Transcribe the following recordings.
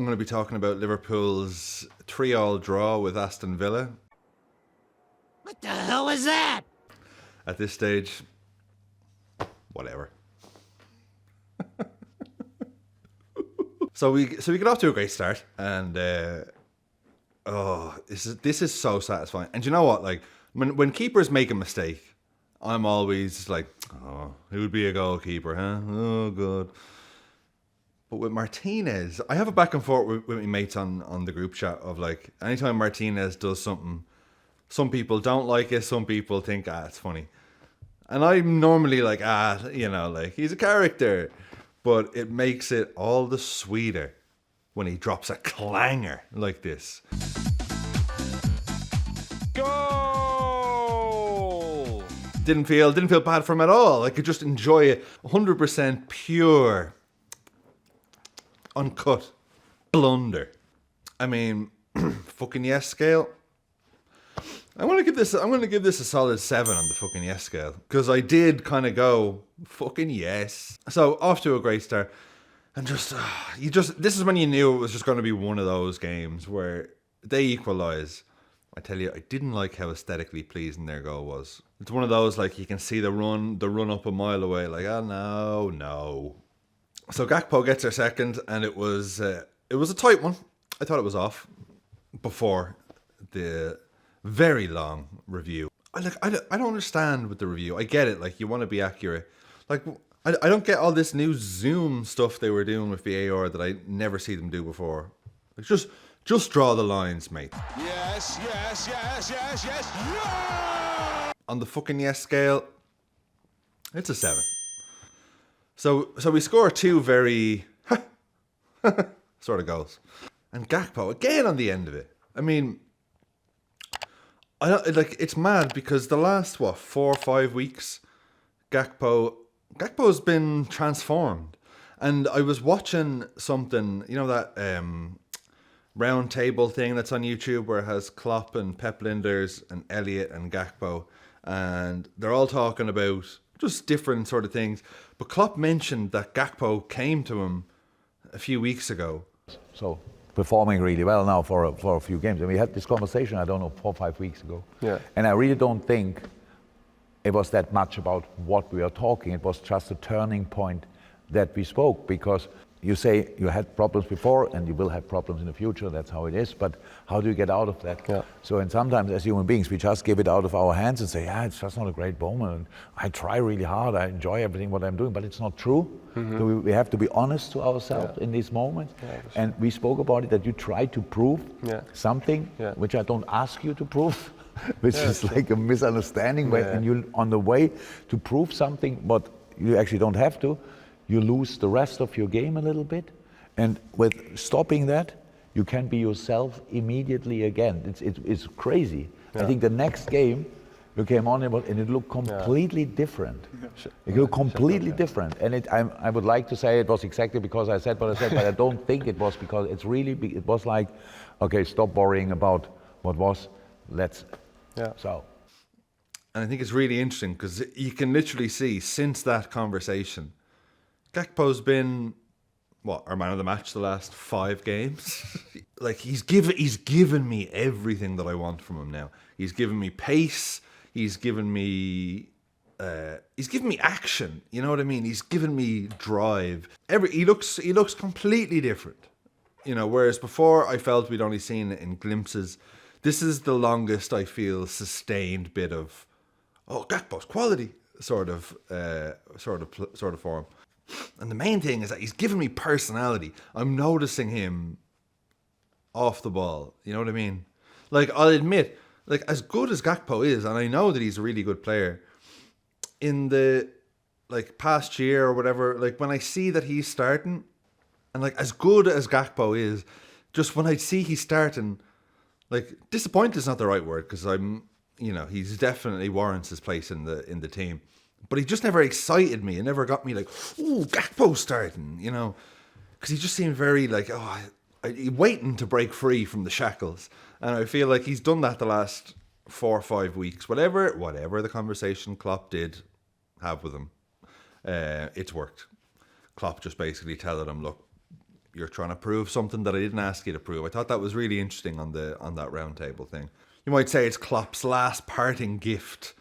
I'm going to be talking about Liverpool's 3-3 draw with Aston Villa. What the hell was that? At this stage, whatever. So we get off to a great start, and this is so satisfying. And you know what? Like when keepers make a mistake, I'm always like, oh, who would be a goalkeeper, huh? Oh, good. But with Martinez, I have a back and forth with my mates on the group chat of like, anytime Martinez does something, some people don't like it, some people think, it's funny. And I'm normally like, like he's a character. But it makes it all the sweeter when he drops a clanger like this. Goal! Didn't feel bad for him at all. I could just enjoy it. 100% pure, uncut blunder. I mean, fucking yes scale. I'm gonna give this a solid 7 on the fucking yes scale, because I did kind of go fucking yes. So off to a great start, and this is when you knew it was just going to be one of those games where they equalise. I tell you, I didn't like how aesthetically pleasing their goal was. It's one of those like you can see the run up a mile away. Like, oh no. So Gakpo gets their second, and it was a tight one. I thought it was off before the very long review. I don't understand with the review. I get it, like you want to be accurate. Like I don't get all this new Zoom stuff they were doing with VAR that I never see them do before. Like just draw the lines, mate. Yes. On the fucking yes scale, it's a 7. So we score 2 very sort of goals, and Gakpo again on the end of it. I mean, it's mad because the last 4 or 5 weeks, Gakpo's been transformed. And I was watching something, you know, that round table thing that's on YouTube where it has Klopp and Pep Blunders and Elliot and Gakpo, and they're all talking about just different sort of things. But Klopp mentioned that Gakpo came to him a few weeks ago. So performing really well now for a few games. And we had this conversation, I don't know, 4 or 5 weeks ago. Yeah. And I really don't think it was that much about what we are talking. It was just a turning point that we spoke, because you say you had problems before and you will have problems in the future. That's how it is. But how do you get out of that? Yeah. So, and sometimes as human beings, we just give it out of our hands and say, it's just not a great moment. And I try really hard. I enjoy everything what I'm doing, but it's not true. Mm-hmm. So we have to be honest to ourselves in these moments. Yeah, and we spoke about it, that you try to prove something which I don't ask you to prove, which is like a misunderstanding. And you're on the way to prove something, but you actually don't have to. You lose the rest of your game a little bit, and with stopping that, you can be yourself immediately again. It's crazy. Yeah. I think the next game you came on and it looked completely different. It looked completely different, and I would like to say it was exactly because I said what I said, but I don't think it was because it was like, okay, stop worrying about what was. So. And I think it's really interesting because you can literally see since that conversation, Gakpo's been our man of the match the last 5 games. Like he's given me everything that I want from him now. He's given me pace. He's given me action. You know what I mean? He's given me drive. He looks completely different. You know, whereas before I felt we'd only seen it in glimpses. This is the longest I feel sustained bit of Gakpo's quality sort of form. And the main thing is that he's given me personality. I'm noticing him off the ball. You know what I mean? Like, I'll admit, like, as good as Gakpo is, and I know that he's a really good player, in the, like, past year or whatever, like, when I see that he's starting, and, like, as good as Gakpo is, just when I see he's starting, like, disappointed is not the right word, because he's definitely warrants his place in the team. But he just never excited me. It never got me like, ooh, Gakpo starting, you know. Because he just seemed very like, waiting to break free from the shackles. And I feel like he's done that the last 4 or 5 weeks. Whatever the conversation Klopp did have with him, it's worked. Klopp just basically telling him, look, you're trying to prove something that I didn't ask you to prove. I thought that was really interesting on that round table thing. You might say it's Klopp's last parting gift,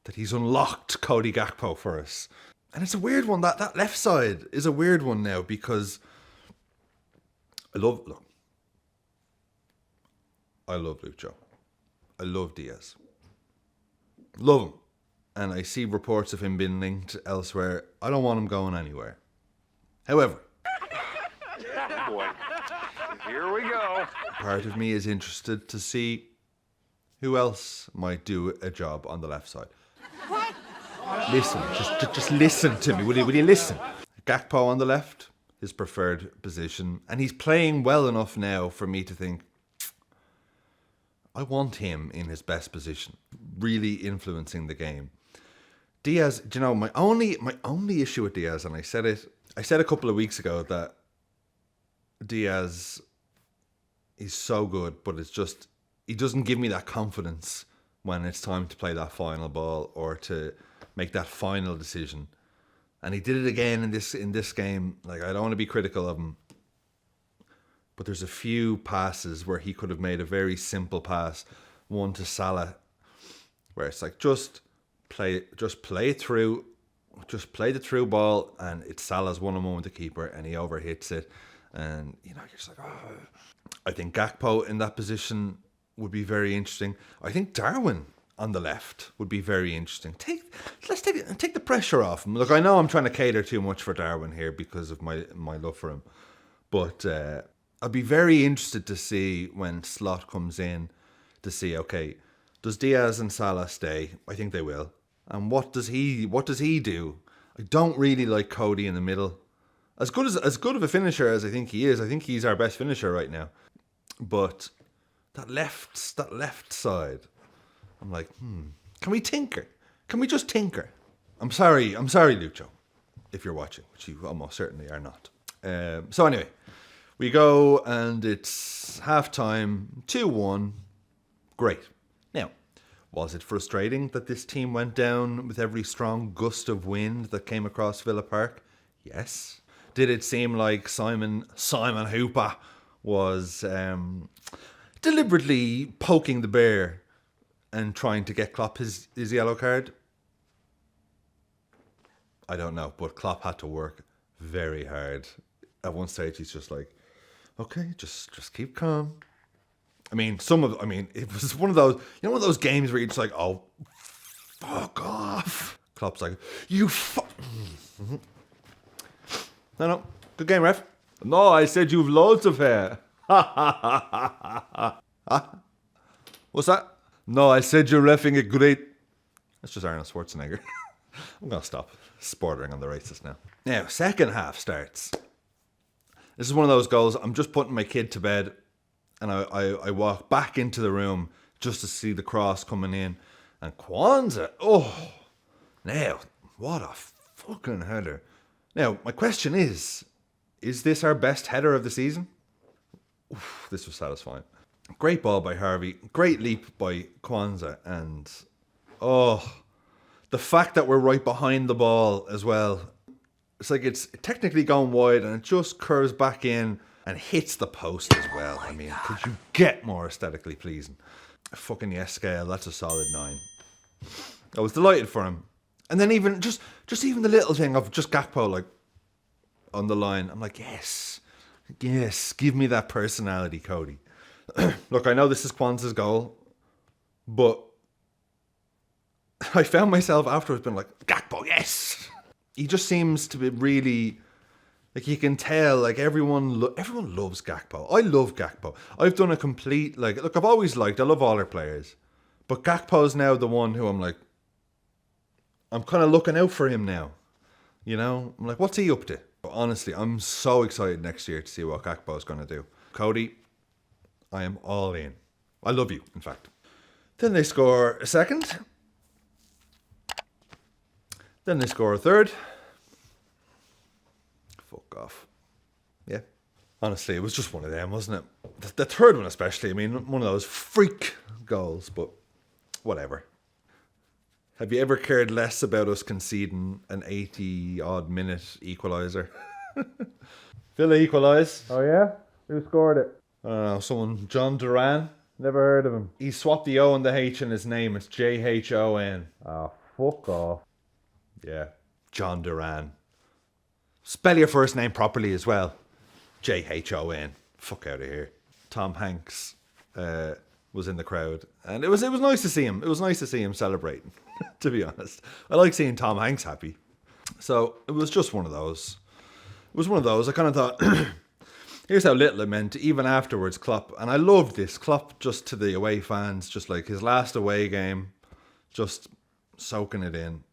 that he's unlocked Cody Gakpo for us. And it's a weird one. That left side is a weird one now, because I love Lucho. I love Diaz. Love him. And I see reports of him being linked elsewhere. I don't want him going anywhere. However, Boy, here we go. part of me is interested to see who else might do a job on the left side. What? Listen, just listen to me. Will you listen? Gakpo on the left, his preferred position, and he's playing well enough now for me to think, I want him in his best position, really influencing the game. Diaz, do you know, my only issue with Diaz, and I said a couple of weeks ago that Diaz is so good, but it's just, he doesn't give me that confidence when it's time to play that final ball or to make that final decision. And he did it again in this game. Like, I don't want to be critical of him, but there's a few passes where he could have made a very simple pass, one to Salah, where it's like, just play it through, just play the through ball, and it's Salah's one-on-one with the keeper, and he overhits it, and you're just like, oh. I think Gakpo in that position would be very interesting. I think Darwin on the left would be very interesting. Let's take the pressure off him. Look, I know I'm trying to cater too much for Darwin here because of my love for him, but I'd be very interested to see when Slot comes in to see, okay, does Diaz and Salah stay? I think they will. And what does he do? I don't really like Cody in the middle. As good of a finisher as I think he is, I think he's our best finisher right now. But that left side, I'm like, can we tinker? Can we just tinker? I'm sorry, Lucho, if you're watching, which you almost certainly are not. So anyway, we go and it's half-time, 2-1. Great. Now, was it frustrating that this team went down with every strong gust of wind that came across Villa Park? Yes. Did it seem like Simon Hooper was deliberately poking the bear and trying to get Klopp his yellow card? I don't know, but Klopp had to work very hard. At one stage, he's just like, okay, just keep calm. It was one of those, one of those games where you're just like, oh, fuck off. Klopp's like, you fuck. No, good game, ref. No, I said you've loads of hair. What's that? No, I said you're reffing it great. That's just Arnold Schwarzenegger. I'm going to stop sporting on the racist now. Now, second half starts. This is one of those goals. I'm just putting my kid to bed, and I walk back into the room just to see the cross coming in. And Kwanzaa, now, what a fucking header. Now, my question is this our best header of the season? Oof, this was satisfying. Great ball by Harvey. Great leap by Kwanzaa. And, the fact that we're right behind the ball as well. It's like it's technically gone wide and it just curves back in and hits the post as well. Could you get more aesthetically pleasing? Fucking yes, scale. That's a solid 9. I was delighted for him. And then even just even the little thing of just Gakpo like on the line. I'm like, yes, give me that personality, Cody. Look, I know this is Kwanzaa's goal, but I found myself afterwards being like, Gakpo, yes. He just seems to be really, like, you can tell, like, everyone loves Gakpo. I love Gakpo. I've done a complete, like, look, I love all our players, but Gakpo's now the one who I'm like, I'm kind of looking out for him now. I'm like, what's he up to? But honestly, I'm so excited next year to see what Gakpo's going to do. Cody, I am all in. I love you, in fact. Then they score a second. Then they score a third. Fuck off. Yeah. Honestly, it was just one of them, wasn't it? The third one especially. One of those freak goals, but whatever. Have you ever cared less about us conceding an 80-odd minute equaliser? Villa equalised. Oh yeah? Who scored it? I don't know, someone, John Duran. Never heard of him. He swapped the O and the H in his name. It's Jhon. Ah, fuck off. Yeah, John Duran. Spell your first name properly as well. Jhon. Fuck out of here. Tom Hanks was in the crowd, and it was nice to see him. It was nice to see him celebrating. To be honest, I like seeing Tom Hanks happy. So it was just one of those. It was one of those. I kind of thought, here's how little it meant. Even afterwards, Klopp, and I loved this. Klopp just to the away fans, just like his last away game, just soaking it in.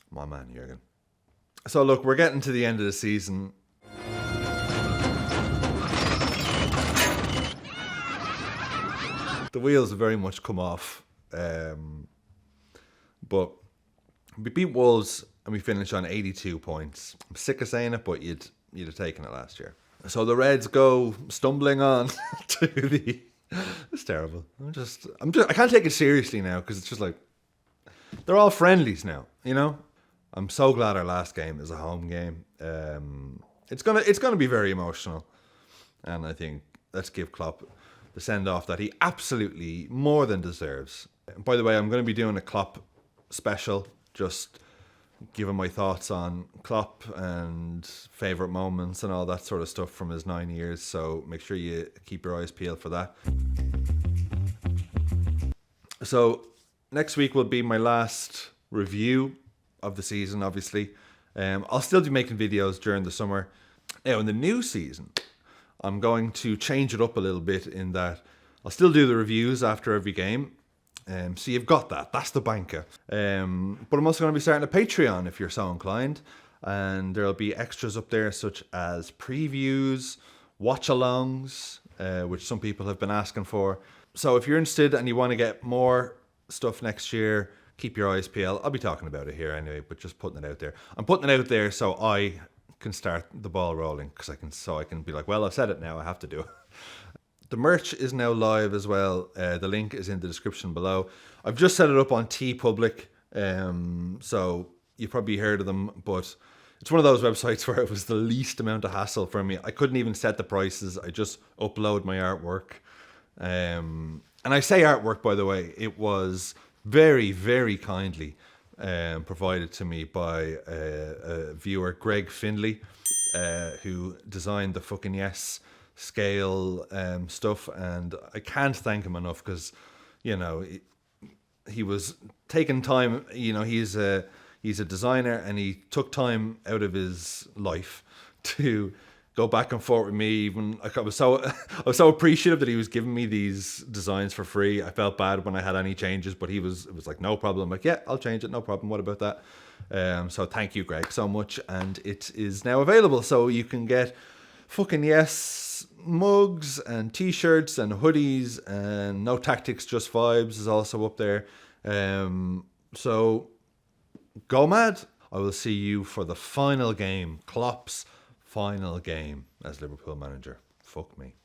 My man, Jurgen. So look, we're getting to the end of the season. The wheels have very much come off. But we beat Wolves and we finished on 82 points. I'm sick of saying it, but you'd have taken it last year. So the Reds go stumbling on to the... It's terrible. I can't take it seriously now because it's just like... They're all friendlies now, you know? I'm so glad our last game is a home game. It's gonna be very emotional, and I think let's give Klopp the send off that he absolutely more than deserves. And by the way, I'm going to be doing a Klopp special, just giving my thoughts on Klopp and favourite moments and all that sort of stuff from his 9 years. So make sure you keep your eyes peeled for that. So next week will be my last review of the season, obviously. I'll still be making videos during the summer. Now, in the new season, I'm going to change it up a little bit in that I'll still do the reviews after every game. So you've got that. That's the banker. But I'm also going to be starting a Patreon if you're so inclined. And there'll be extras up there such as previews, watch-alongs, which some people have been asking for. So if you're interested and you want to get more stuff next year, keep your eyes peeled. I'll be talking about it here anyway, but just putting it out there. I'm putting it out there so I can start the ball rolling, because I can be like, well, I've said it now, I have to do it. The merch is now live as well. The link is in the description below. I've just set it up on Teepublic, so you've probably heard of them, but it's one of those websites where it was the least amount of hassle for me. I couldn't even set the prices. I just upload my artwork. And I say artwork, by the way, it was very, very kindly provided to me by a viewer, Greg Findlay, who designed the fucking Yes scale stuff, and I can't thank him enough because, you know, he was taking time. You know, he's a designer, and he took time out of his life to go back and forth with me. Even I was so appreciative that he was giving me these designs for free. I felt bad when I had any changes, but it was like, no problem. I'm like, yeah, I'll change it, no problem. What about that? So thank you, Greg, so much, and it is now available, so you can get fucking Yes mugs and t-shirts and hoodies, and No Tactics Just Vibes is also up there. So go mad. I will see you for the final game, Klopp's final game as Liverpool manager. Fuck me.